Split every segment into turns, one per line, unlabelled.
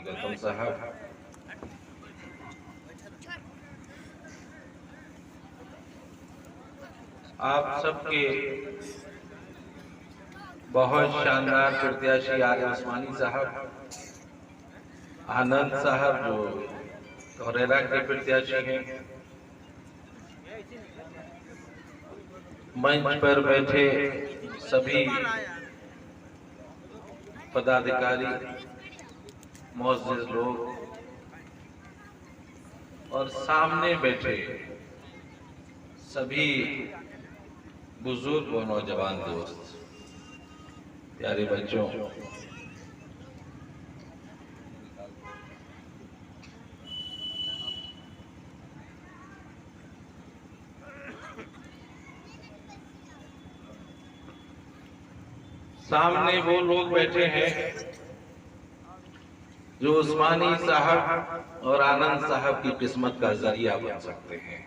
गौतम साहब, आप सबके बहुत शानदार प्रत्याशी आरिफ उस्मानी साहब, आनंद साहब जो धौरेरा के प्रत्याशी हैं, मंच पर बैठे सभी पदाधिकारी, मुअज़्ज़िज़ लोग और सामने बैठे सभी बुजुर्ग और नौजवान दोस्त, प्यारे बच्चों, सामने वो लोग बैठे हैं जो उस्मानी साहब और आनंद साहब की किस्मत का जरिया बन सकते हैं।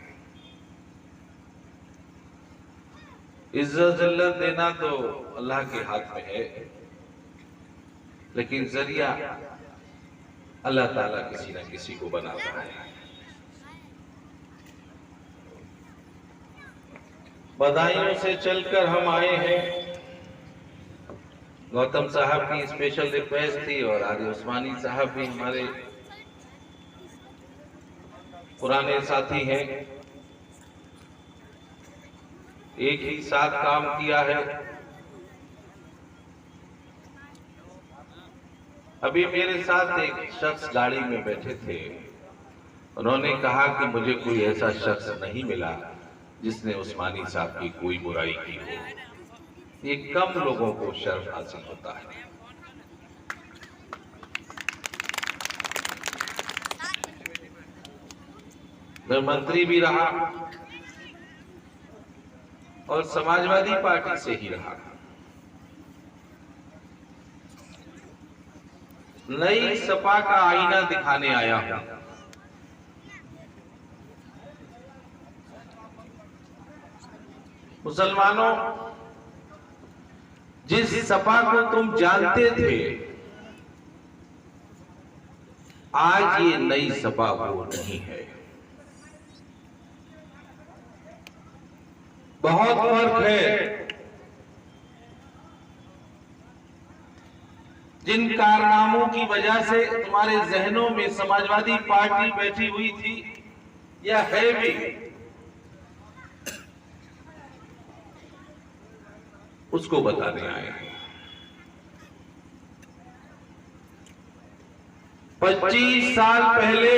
इज्जत जिल्लत देना तो अल्लाह के हाथ में है, लेकिन जरिया अल्लाह ताला किसी न किसी को बनाता है। बधाइयों से चलकर हम आए हैं। गौतम साहब की स्पेशल रिक्वेस्ट थी और आरिफ उस्मानी साहब भी हमारे पुराने साथी हैं, एक ही साथ काम किया है। अभी मेरे साथ एक शख्स गाड़ी में बैठे थे, उन्होंने कहा कि मुझे कोई ऐसा शख्स नहीं मिला जिसने उस्मानी साहब की कोई बुराई की हो। ये कम लोगों को शर्फ हासिल होता है। मैं मंत्री भी रहा और समाजवादी पार्टी से ही रहा। नई सपा का आईना दिखाने आया हूं। मुसलमानों, जिस सपा को तुम जानते थे, आज ये नई सपा वो नहीं है। बहुत फर्क है। जिन कारनामों की वजह से तुम्हारे जहनों में समाजवादी पार्टी बैठी हुई थी या है भी, उसको बताने आए हैं। 25 साल पहले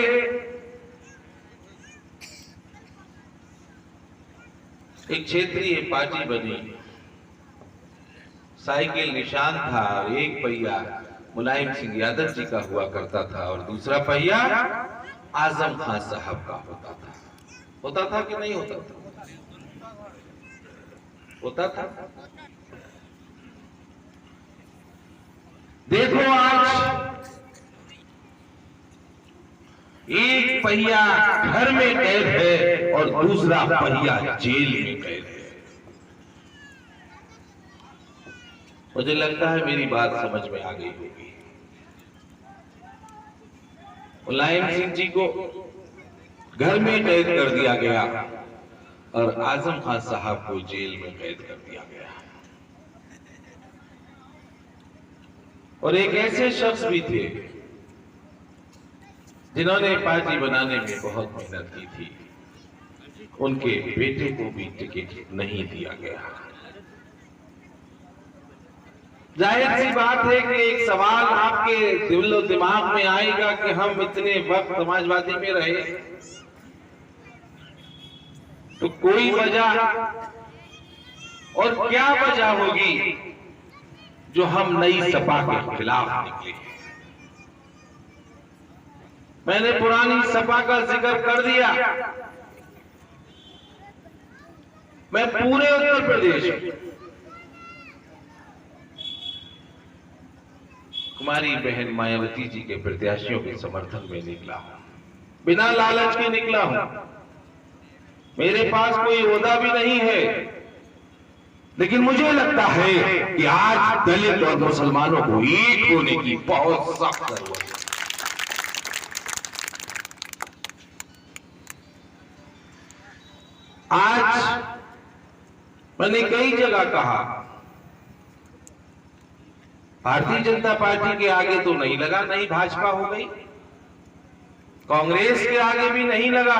एक क्षेत्रीय पार्टी बनी, साइकिल निशान था और एक पहिया मुलायम सिंह यादव जी का हुआ करता था और दूसरा पहिया आजम खान साहब का होता था। होता था कि नहीं होता था? होता था। देखो आज एक पहिया घर में कैद है और दूसरा पहिया जेल में कैद है। मुझे लगता है मेरी बात समझ में आ गई होगी। मुलायम सिंह जी को घर में कैद कर दिया गया और आजम खान साहब को जेल में कैद कर दिया गया। और एक ऐसे शख्स भी थे जिन्होंने पार्टी बनाने में बहुत मेहनत की थी, उनके बेटे को भी टिकट नहीं दिया गया। जाहिर सी बात है कि एक सवाल आपके दिलो दिमाग में आएगा कि हम इतने वक्त समाजवादी में रहे, तो कोई वजह और क्या वजह होगी जो हम नई सपा के खिलाफ निकले। मैंने पुरानी सपा का जिक्र कर दिया। मैं पूरे उत्तर प्रदेश कुमारी बहन मायावती जी के प्रत्याशियों के समर्थन में निकला हूं, बिना लालच के निकला हूं। मेरे पास कोई ओहदा भी नहीं है, लेकिन मुझे लगता है कि आज दलित और मुसलमानों को एक होने की बहुत सख्त जरूरत है। आज मैंने कई जगह कहा, भारतीय जनता पार्टी के आगे तो नहीं लगा, नई भाजपा हो गई। कांग्रेस के आगे भी नहीं लगा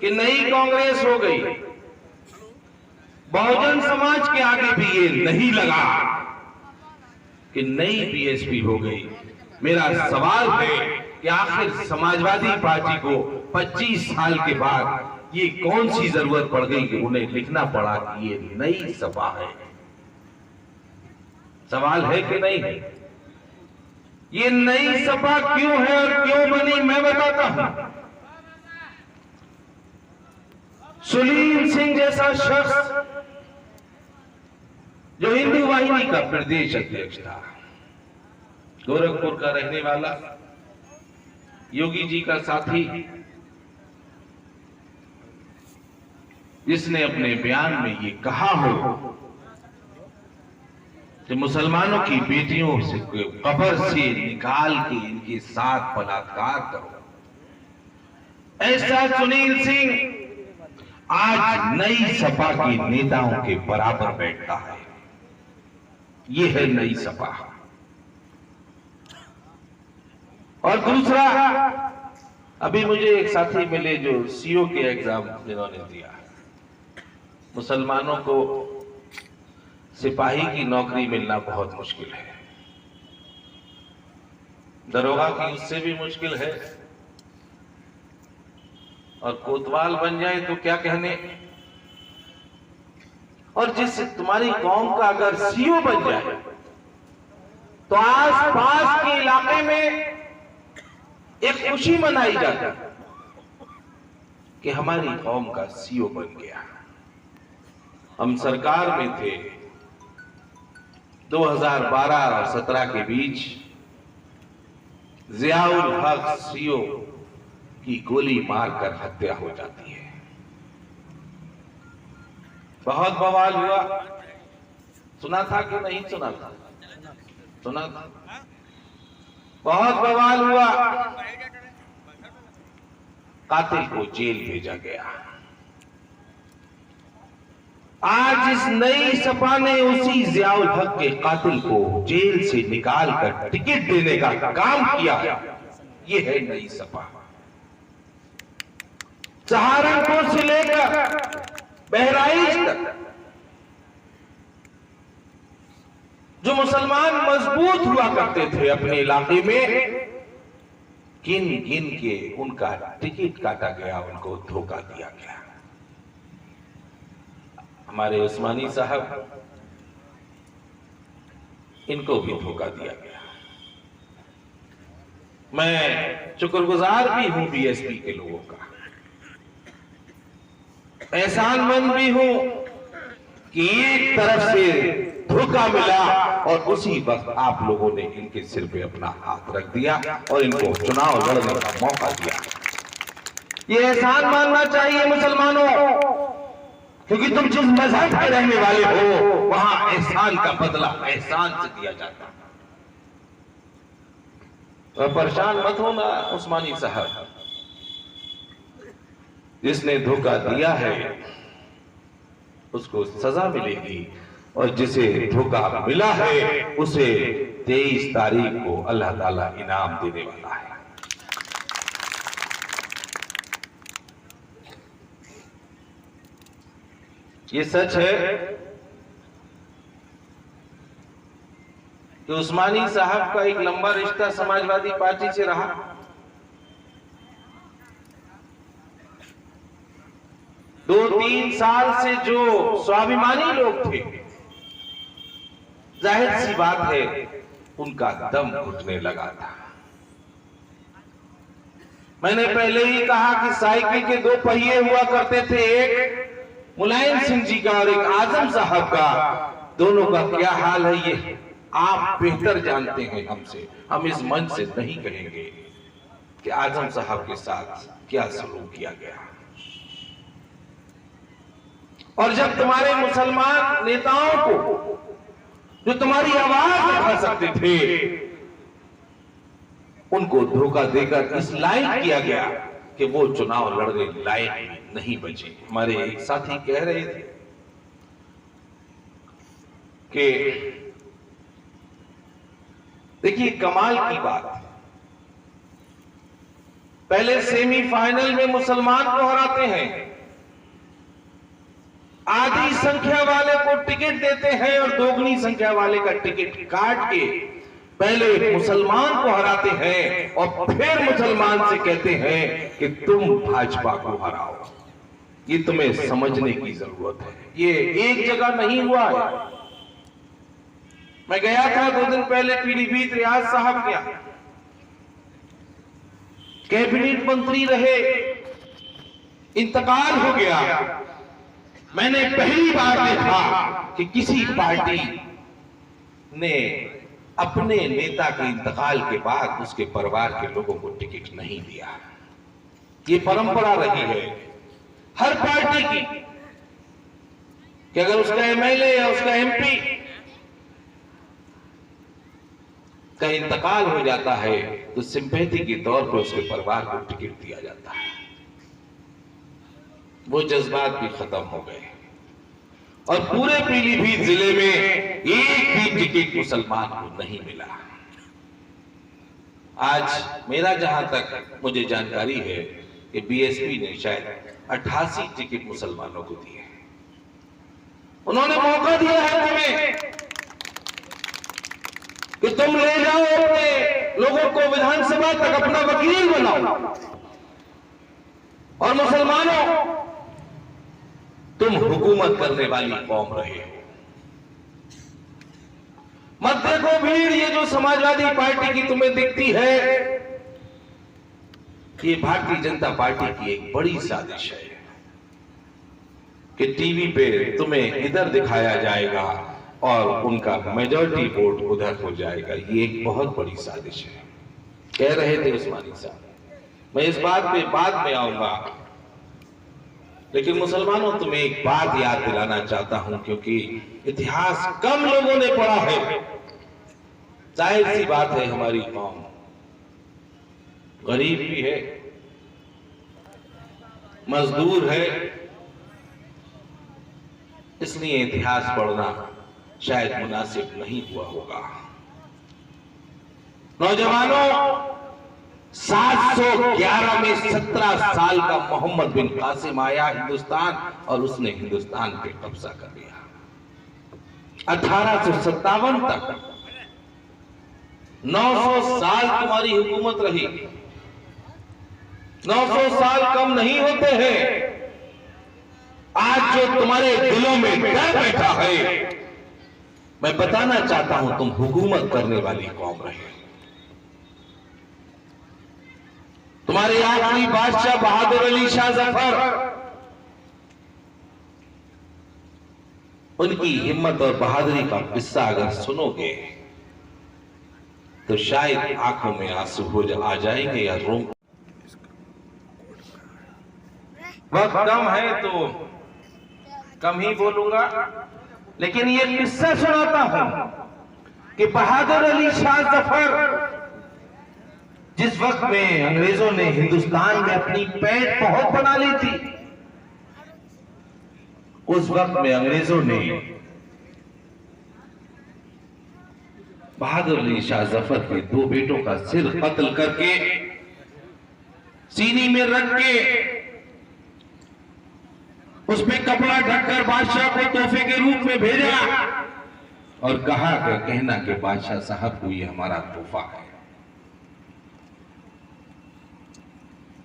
कि नई कांग्रेस हो गई। बहुजन समाज के आगे भी ये नहीं लगा कि नई बीएसपी हो गई। मेरा सवाल है कि आखिर समाजवादी पार्टी को 25 साल के बाद ये कौन सी जरूरत पड़ गई कि उन्हें लिखना पड़ा कि ये नई सपा है? सवाल है कि नहीं है? ये नई सपा क्यों है और क्यों बनी, मैं बताता हूं। सुनील सिंह जैसा शख्स जो हिंदू वाहिनी का प्रदेश अध्यक्ष था, गोरखपुर का रहने वाला, योगी जी का साथी, जिसने अपने बयान में ये कहा हो कि मुसलमानों की बेटियों से कब्र से निकाल के इनके साथ बलात्कार करो, ऐसा सुनील सिंह आज नई सपा के नेताओं के बराबर बैठता है। ये है नई सपा। और दूसरा, अभी मुझे एक साथी मिले जो सीओ के एग्जाम जिन्होंने दिया, मुसलमानों को सिपाही की नौकरी मिलना बहुत मुश्किल है, दरोगा की उससे भी मुश्किल है, और कोतवाल बन जाए तो क्या कहने। और जिस तुम्हारी कौम का अगर सीओ बन जाए तो आस पास के इलाके में एक खुशी मनाई जाती कि हमारी कौम का सीओ बन गया। हम सरकार में थे 2012 और 17 के बीच, जियाउल हक सीओ की गोली मारकर हत्या हो जाती है। बहुत बवाल हुआ, सुना था कि नहीं सुना था? सुना था। बहुत बवाल हुआ, कातिल को जेल भेजा गया। आज इस नई सपा ने उसी जियाउल हक के कातिल को जेल से निकालकर टिकट देने का काम किया। ये है नई सपा। सहारनपुर से लेकर बहराइच तक जो मुसलमान मजबूत हुआ करते थे अपने इलाके में, गिन गिन के उनका टिकट काटा गया, उनको धोखा दिया गया। हमारे उस्मानी साहब, इनको भी धोखा दिया गया। मैं शुक्रगुजार भी हूं बीएसपी के लोगों का, एहसानमंद भी हूं कि एक तरफ से धोखा मिला और उसी वक्त आप लोगों ने इनके सिर पे अपना हाथ रख दिया और इनको चुनाव लड़ने का मौका दिया। ये एहसान मानना चाहिए मुसलमानों, क्योंकि तुम जिस मजहब के रहने वाले हो वहां एहसान का बदला एहसान से दिया जाता। तो परेशान मत होना उस्मानी साहब, जिसने धोखा दिया है उसको सजा मिलेगी, और जिसे धोखा मिला है उसे 23 तारीख को अल्लाह ताला इनाम देने वाला है। ये सच है कि उस्मानी साहब का एक लंबा रिश्ता समाजवादी पार्टी से रहा। दो 3 साल से जो स्वाभिमानी लोग थे, जाहिर सी बात है उनका दम घुटने लगा था। मैंने पहले ही कहा कि साइकिल के 2 पहिए हुआ करते थे, एक मुलायम सिंह जी का और एक आजम साहब का। दोनों का क्या हाल है ये आप बेहतर जानते हैं हमसे। हम इस मंच से नहीं कहेंगे कि आजम साहब के साथ क्या सलूक किया गया। और जब तुम्हारे मुसलमान नेताओं को, जो तुम्हारी आवाज उठा सकते थे, उनको धोखा देकर इस लायक किया गया कि वो चुनाव लड़ने लायक नहीं बचे। हमारे एक साथी कह रहे थे कि देखिए कमाल की बात, पहले सेमीफाइनल में मुसलमान को हराते हैं, आधी संख्या वाले को टिकट देते हैं और दोगुनी संख्या वाले का टिकट काट के पहले मुसलमान को हराते हैं और फिर मुसलमान से कहते हैं कि तुम भाजपा को हराओ। ये तुम्हें समझने की जरूरत है, ये एक जगह नहीं हुआ है। मैं गया था 2 दिन पहले पीलीभीत, रियाज साहब के यहाँ कैबिनेट मंत्री रहे, इंतकाल हो गया। मैंने पहली बार देखा कि किसी पार्टी ने अपने नेता के इंतकाल के बाद उसके परिवार के लोगों को टिकट नहीं दिया। ये परंपरा रही है हर पार्टी की कि अगर उसका एमएलए या उसका एमपी का इंतकाल हो जाता है तो सिंपैथी के तौर पर उसके परिवार को टिकट दिया जाता है। वो जज्बात भी खत्म हो गए और पूरे पीलीभीत जिले में एक भी टिकट मुसलमान को नहीं मिला। आज मेरा जहां तक मुझे जानकारी है कि बीएसपी ने शायद 88 टिकट मुसलमानों को दिए। उन्होंने मौका दिया है तुम्हें कि तुम ले जाओ अपने लोगों को विधानसभा तक अपना वकील बनाओ, और मुसलमानों तुम हुकूमत करने वाली कौम रहे हो। मत देखो भीड़ ये जो समाजवादी पार्टी की तुम्हें दिखती है, ये भारतीय जनता पार्टी की एक बड़ी साजिश है कि टीवी पे तुम्हें इधर दिखाया जाएगा और उनका मेजॉरिटी वोट उधर हो जाएगा। ये एक बहुत बड़ी साजिश है। कह रहे थे उस्मानी साहब, मैं इस बात पे बाद में आऊंगा, लेकिन मुसलमानों तुम्हें एक बात याद दिलाना चाहता हूं, क्योंकि इतिहास कम लोगों ने पढ़ा है। जाहिर सी बात है हमारी कौम गरीब भी है, मजदूर है, इसलिए इतिहास पढ़ना शायद मुनासिब नहीं हुआ होगा। नौजवानों, 711 में 17 साल का मोहम्मद बिन कासिम आया हिंदुस्तान और उसने हिंदुस्तान पे कब्जा कर लिया। 1857 तक 900 साल तुम्हारी हुकूमत रही। 900 साल कम नहीं होते हैं। आज जो तुम्हारे दिलों में डर बैठा है, मैं बताना चाहता हूं तुम हुकूमत करने वाली कौम रहे। तुम्हारे आखिरी बादशाह बहादुर अली शाह जफर, उनकी हिम्मत और बहादुरी का किस्सा अगर सुनोगे तो शायद आंखों में आंसू आ जाएंगे या रोम। वक्त कम है तो कम ही बोलूंगा, लेकिन ये किस्सा सुनाता हूं कि बहादुर अली शाह जफर जिस वक्त में अंग्रेजों ने हिंदुस्तान में अपनी पैठ पहुंच बना ली थी, उस वक्त में अंग्रेजों ने बहादुर अली शाह जफर के 2 बेटों का सिर कत्ल करके सीनी में रख के उस पे कपड़ा ढककर बादशाह को तोहफे के रूप में भेजा और कहा कि कहना कि बादशाह साहब को ये हमारा तोहफा है।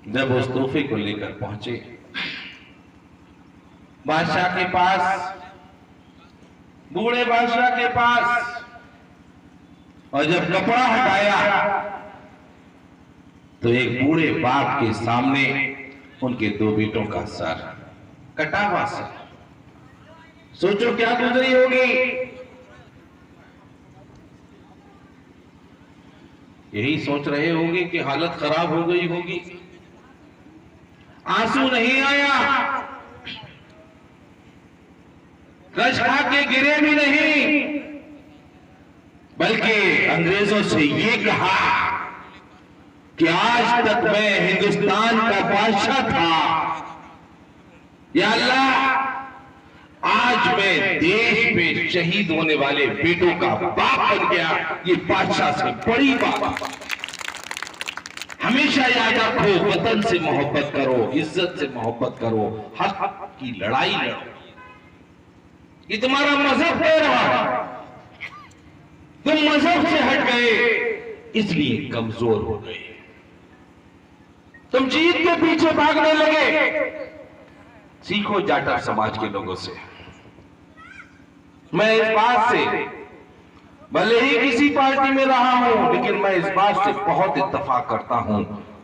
जब उस तोहफे को लेकर पहुंचे बादशाह के पास, बूढ़े बादशाह के पास, और जब कपड़ा हटाया तो एक बूढ़े बाप के सामने उनके 2 बेटों का सर, कटा हुआ सर। सोचो क्या गुजरी होगी। यही सोच रहे होंगे कि हालत खराब हो गई होगी। आंसू नहीं आया, रश खा के गिरे भी नहीं, बल्कि अंग्रेजों से ये कहा कि आज तक मैं हिंदुस्तान का बादशाह था, या अल्लाह आज मैं देश में शहीद होने वाले बेटों का बाप बन गया। ये बादशाह से बड़ी बात। हमेशा याद रखो, वतन से मोहब्बत करो, इज्जत से मोहब्बत करो, हक की लड़ाई लड़ो। ये तुम्हारा मजहब कह रहा है, तुम मजहब से हट गए इसलिए कमजोर हो गए, तुम जीत के पीछे भागने लगे। सीखो जाटव समाज के लोगों से। मैं इस बात से, भले ही किसी पार्टी में रहा हूं, लेकिन मैं इस बात से बहुत इत्तेफाक करता हूं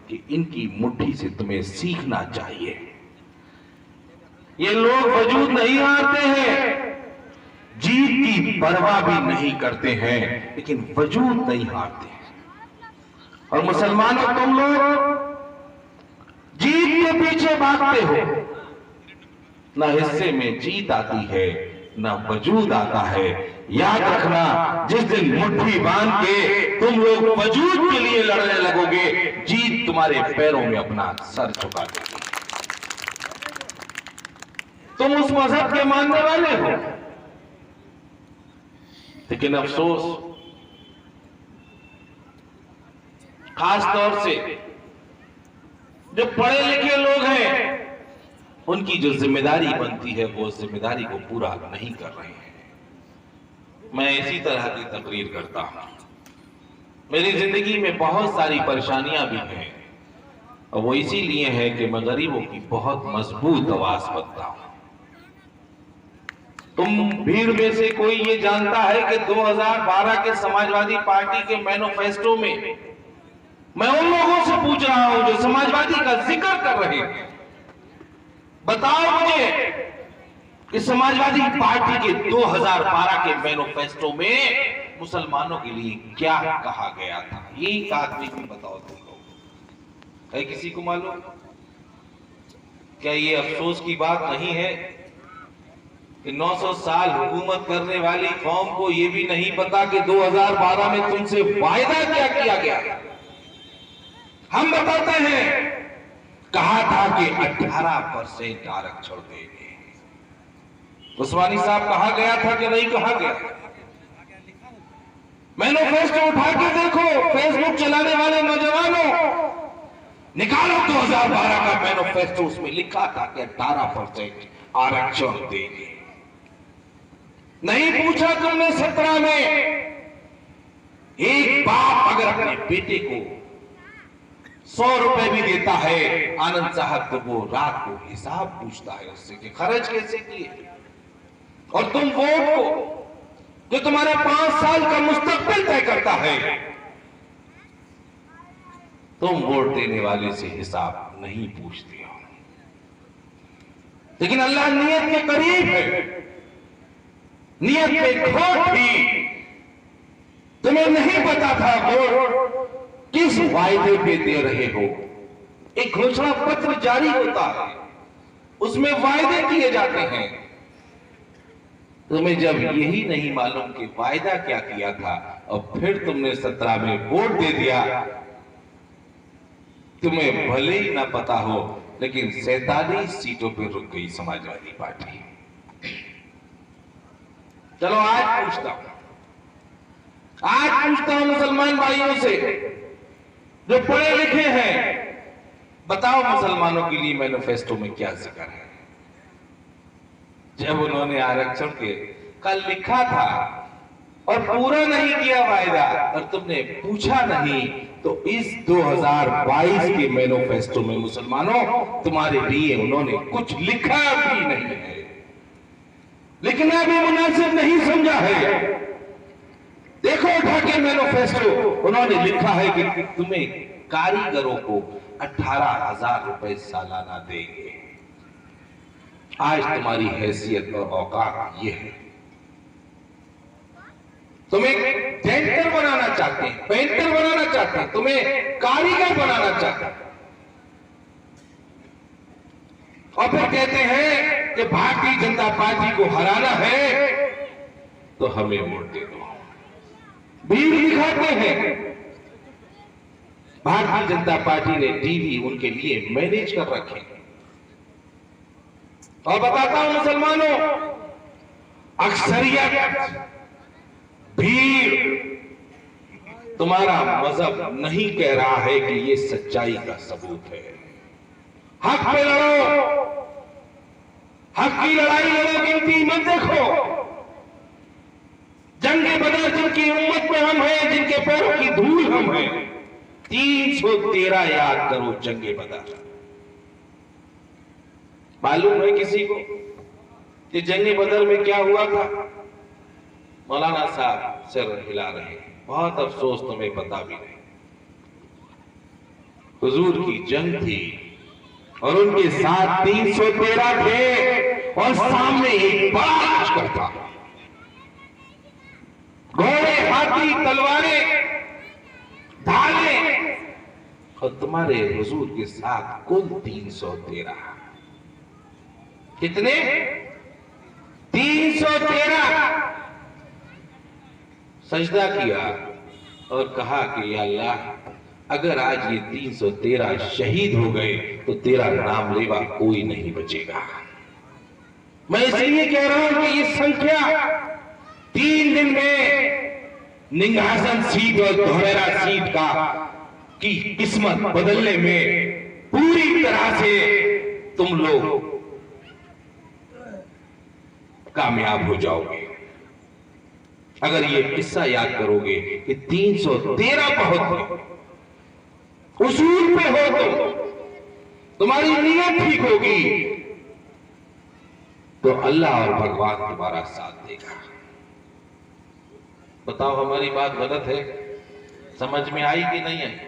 कि इनकी मुट्ठी से तुम्हें सीखना चाहिए। ये लोग वजूद नहीं हारते हैं, जीत की परवाह भी नहीं करते हैं, लेकिन वजूद नहीं हारते हैं। और मुसलमानों, तुम लोग जीत के पीछे भागते हो। ना हिस्से में जीत आती है, ना वजूद आता है। याद रखना, जिस दिन मुट्ठी बांध के तुम लोग वजूद के लिए लड़ने लगोगे, जीत तुम्हारे पैरों में अपना सर झुका देगी। तुम उस मजहब के मानने वाले हो, लेकिन अफसोस खास तौर से जो पढ़े लिखे लोग हैं, उनकी जो जिम्मेदारी बनती है वो उस जिम्मेदारी को पूरा नहीं कर रहे हैं। मैं इसी तरह की तकरीर करता हूं। मेरी जिंदगी में बहुत सारी परेशानियां भी हैं, और वो इसीलिए है कि मैं गरीबों की बहुत मजबूत आवाज बनता हूं। तुम भीड़ में से कोई ये जानता है कि 2012 के समाजवादी पार्टी के मैनिफेस्टो में, मैं उन लोगों से पूछ रहा हूं जो समाजवादी का जिक्र कर रहे हैं, बताओ मुझे कि समाजवादी पार्टी के 2012 के मैनिफेस्टो में मुसलमानों के लिए क्या कहा गया था? ये एक आदमी को बताओ तुम लोग, है किसी को मालूम? क्या ये अफसोस की बात नहीं है कि 900 साल हुकूमत करने वाली कौम को यह भी नहीं पता कि 2012 में तुमसे वायदा क्या किया गया? हम बताते हैं, कहा था कि 18% आरक्षण देंगे। उस्मानी साहब कहा गया था कि नहीं कहा गया? मैनिफेस्टो उठा के देखो, फेसबुक चलाने वाले नौजवानों, निकालो 2012 का मैनिफेस्टो, उसमें लिखा था कि 18% आरक्षण देंगे। नहीं पूछा तुमने 17 में? एक बाप अगर अपने बेटे को 100 रुपए भी देता है, आनंद साहब, तो वो रात को हिसाब पूछता है उससे कि खर्च कैसे किए। और तुम वोट को, जो तुम्हारे 5 साल का मुस्तकबिल तय करता है, तुम वोट देने वाले से हिसाब नहीं पूछते हो। लेकिन अल्लाह नियत के करीब है, नियत में खोट थी। तुम्हें नहीं पता था वोट किस वायदे पे दे रहे हो। एक घोषणा पत्र जारी होता है, उसमें वायदे किए जाते हैं। तुम्हें जब यही नहीं मालूम कि वायदा क्या किया था, और फिर तुमने 17 में वोट दे दिया, तुम्हें भले ही ना पता हो, लेकिन 47 सीटों पर रुक गई समाजवादी पार्टी। चलो आज पूछता हूं मुसलमान भाइयों से जो पढ़े लिखे हैं, बताओ मुसलमानों के लिए मैनिफेस्टो में क्या जिक्र है? जब उन्होंने आरक्षण के कल लिखा था और पूरा नहीं किया वायदा, और तुमने पूछा नहीं, तो इस 2022 के मैनिफेस्टो में मुसलमानों तुम्हारे लिए उन्होंने कुछ लिखा भी नहीं है, लिखना भी मुनासिब नहीं समझा है। देखो उठा के मैनिफेस्टो, उन्होंने लिखा है कि तुम्हें कारीगरों को 18,000 रुपए सालाना देंगे। आज तुम्हारी हैसियत और औकात ये है। तुम्हें डेंटर बनाना चाहते हैं, पेंटर बनाना चाहते हैं, तुम्हें कारीगर बनाना चाहते हैं, और फिर कहते हैं कि भारतीय जनता पार्टी को हराना है तो हमें वोट दे दो। भीड़ दिखाते हैं, भारतीय जनता पार्टी ने टीवी उनके लिए मैनेज कर रखे। और बताता हूं मुसलमानों, अक्सरियत, भीड़ तुम्हारा मजहब नहीं कह रहा है कि ये सच्चाई का सबूत है। हक पे लड़ो, हक की लड़ाई लड़ो, गिनती मत देखो। जंगे बदर जिनकी उम्मत में हम हैं, जिनके पैरों की धूल हम हैं, 313 याद करो जंगे बदर। मालूम है किसी को कि जंगे बदर में क्या हुआ था? मौलाना साहब सिर हिला रहे हैं, बहुत अफसोस तुम्हें पता भी नहीं। हुजूर की जंग थी और उनके साथ 313 थे और सामने एक बड़ा लश्कर था, घोड़े, हाथी, तलवारें, ढाले, और तुम्हारे हुजूर के साथ कुल 313। कितने? 313। सजदा किया और कहा कि या अल्लाह, अगर आज ये 313 शहीद हो गए तो तेरा नाम लेवा कोई नहीं बचेगा। मैं इसलिए कह रहा हूं कि ये संख्या 3 दिन में निंघासन सीट और धोरेरा सीट का की किस्मत बदलने में पूरी तरह से तुम लोग कामयाब हो जाओगे। अगर ये किस्सा याद करोगे कि 313 बहुत है, उसूल पे हो तुम्हारी नीयत ठीक होगी तो अल्लाह और भगवान तुम्हारा साथ देगा। बताओ हमारी बात गलत है? समझ में आई कि नहीं आई?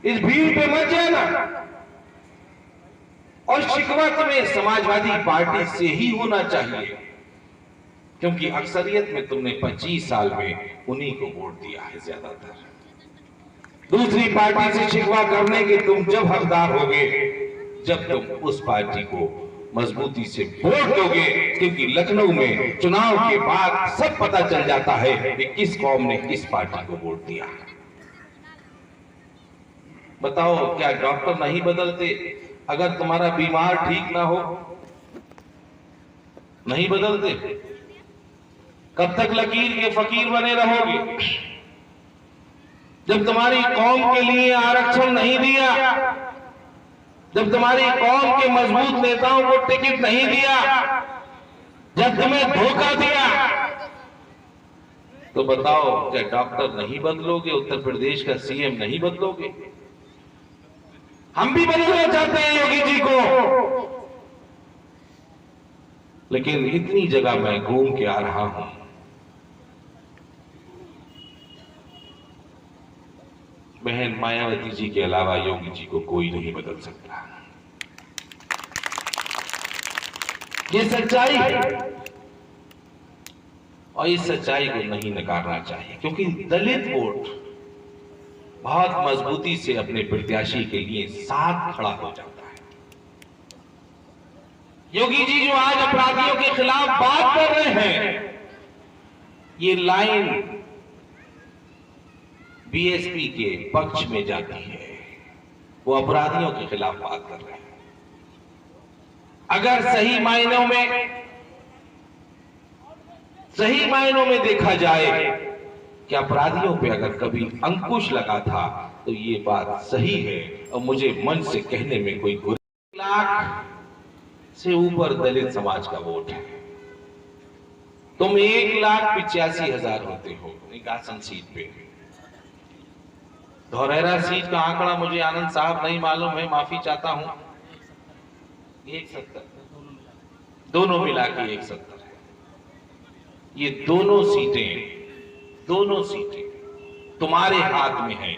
इस भीड़ पे मत जाना। और शिकवा तुम्हें समाजवादी पार्टी से ही होना चाहिए, क्योंकि अक्सरियत में तुमने 25 साल में उन्हीं को वोट दिया है ज्यादातर। दूसरी पार्टी से शिकवा करने के तुम जब हकदार होगे जब तुम उस पार्टी को मजबूती से वोट दोगे, क्योंकि लखनऊ में चुनाव के बाद सब पता चल जाता है कि किस कौम ने किस पार्टी को वोट दिया। बताओ, क्या डॉक्टर नहीं बदलते? अगर तुम्हारा बीमार ठीक ना हो, नहीं बदलते? कब तक लकीर के फकीर बने रहोगे? जब तुम्हारी कौम के लिए आरक्षण नहीं दिया, जब तुम्हारी कौम के मजबूत नेताओं को टिकट नहीं दिया, जब तुम्हें धोखा दिया, तो बताओ क्या डॉक्टर नहीं बदलोगे? उत्तर प्रदेश का सीएम नहीं बदलोगे? हम भी बदलना चाहते हैं योगी जी को, लेकिन इतनी जगह मैं घूम के आ रहा हूं, बहन मायावती जी के अलावा योगी जी को कोई नहीं बदल सकता। ये सच्चाई है और इस सच्चाई को नहीं नकारना चाहिए, क्योंकि दलित वोट बहुत मजबूती से अपने प्रत्याशी के लिए साथ खड़ा हो जाता है। योगी जी जो आज अपराधियों के खिलाफ बात कर रहे हैं, ये लाइन बीएसपी के पक्ष में जाती है। वो अपराधियों के खिलाफ बात कर रहे हैं। अगर सही मायनों में देखा जाए कि अपराधियों पे अगर कभी अंकुश लगा था तो ये बात सही है, और मुझे मन से कहने में कोई 1 लाख से ऊपर दलित समाज का वोट है। तुम 1,85,000 होते हो निकासन सीट पे। धोरेरा सीट का आंकड़ा मुझे आनंद साहब नहीं मालूम है, माफी चाहता हूं। 170 दोनों मिला के 170 है। ये दोनों सीटें तुम्हारे हाथ में हैं।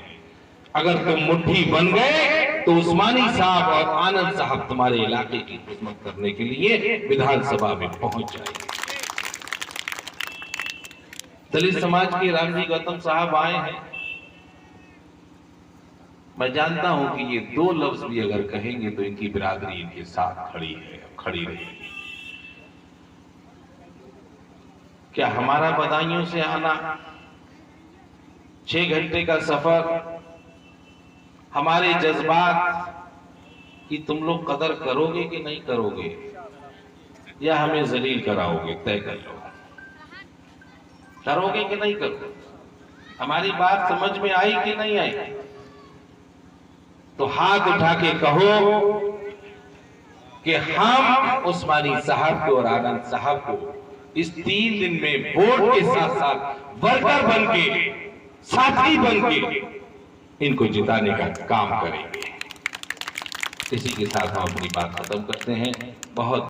अगर तुम मुट्ठी बन गए तो उस्मानी साहब और आनंद साहब तुम्हारे इलाके की खिदमत करने के लिए विधानसभा में पहुंच जाएंगे। दलित समाज के रामजी गौतम साहब आए हैं। मैं जानता हूं कि ये 2 लफ्ज भी अगर कहेंगे तो इनकी बिरादरी इनके साथ खड़ी रहेगी। क्या हमारा बदायूं से आना 6 घंटे का सफर, हमारे जज्बात की तुम लोग कदर करोगे कि नहीं करोगे, या हमें जलील कराओगे? तय कर लो, करोगे कि नहीं करोगे? हमारी बात समझ में आई कि नहीं आई? तो हाथ उठा के कहो कि हम उस्मानी साहब को और आनंद साहब को इस 3 दिन में वोट के साथ साथ वर्कर बन के, साथी बन के इनको जिताने का काम करेंगे। इसी के साथ हम अपनी बात खत्म करते हैं। बहुत